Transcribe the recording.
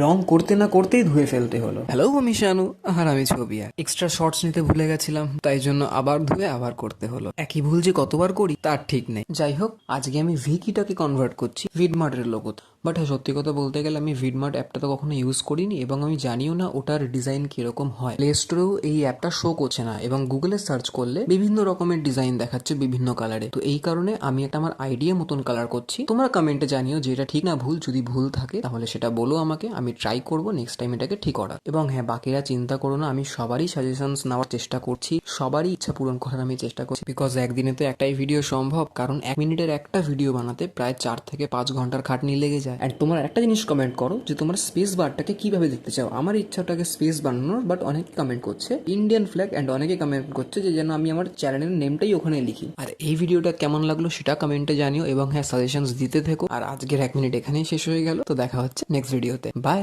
রং করতে না করতেই ধুয়ে ফেলতে হলো। হ্যালো, আমি শানু আর আমি ছবি আর এক্সট্রা শর্টস নিতে ভুলে গেছিলাম, তাই জন্য আবার ধুয়ে আবার করতে হলো। একই ভুল যে কতবার করি তার ঠিক নেই। যাই হোক, আজকে আমি ভিকিটাকে কনভার্ট করছি ভিডমার্টের লোগো। বাট হ্যাঁ, সত্যি কথা বলতে গেলে আমি ভিডমার্ট অ্যাপটা তো কখনো ইউজ করিনি এবং আমি জানিও না ওটার ডিজাইন কিরকম হয়। প্লে স্টোরেও এই অ্যাপটা শো করছে না এবং গুগলে সার্চ করলে বিভিন্ন রকমের ডিজাইন দেখাচ্ছে বিভিন্ন কালারে। তো এই কারণে আমি একটা আমার আইডিয়া মতন কালার করছি। তোমরা কমেন্টে জানিও যে এটা ঠিক না ভুল। যদি ভুল থাকে তাহলে সেটা বলো আমাকে, আমি ট্রাই করবো নেক্সট টাইম এটাকে ঠিক করার। এবং হ্যাঁ, বাকিরা চিন্তা করো না, আমি সবারই সাজেশনস নেওয়ার চেষ্টা করছি, সবারই ইচ্ছা পূরণ করার আমি চেষ্টা করছি। বিকজ একদিনে তো একটাই ভিডিও সম্ভব, কারণ 1 মিনিটের একটা ভিডিও বানাতে প্রায় 4 থেকে 5 ঘন্টার খাটনি লেগে যায়। অ্যান্ড তোমরা একটা জিনিস কমেন্ট করো যে তোমরা স্পেস বারটাকে কিভাবে দেখতে চাও। আমার ইচ্ছাটাকে স্পেস বানানোর, বাট অনেকে কমেন্ট করছে ইন্ডিয়ান ফ্ল্যাগ, অ্যান্ড অনেকে কমেন্ট করছে যে যেন আমি আমার চ্যানেলের নেমটাই ওখানে লিখি। আর এই ভিডিওটা কেমন লাগলো সেটা কমেন্টে জানিও এবং হ্যাঁ, সাজেশনস দিতে থেকো। আর আজকের 1 মিনিট এখানেই শেষ হয়ে গেল, তো দেখা হচ্ছে নেক্সট ভিডিওতে। বাই।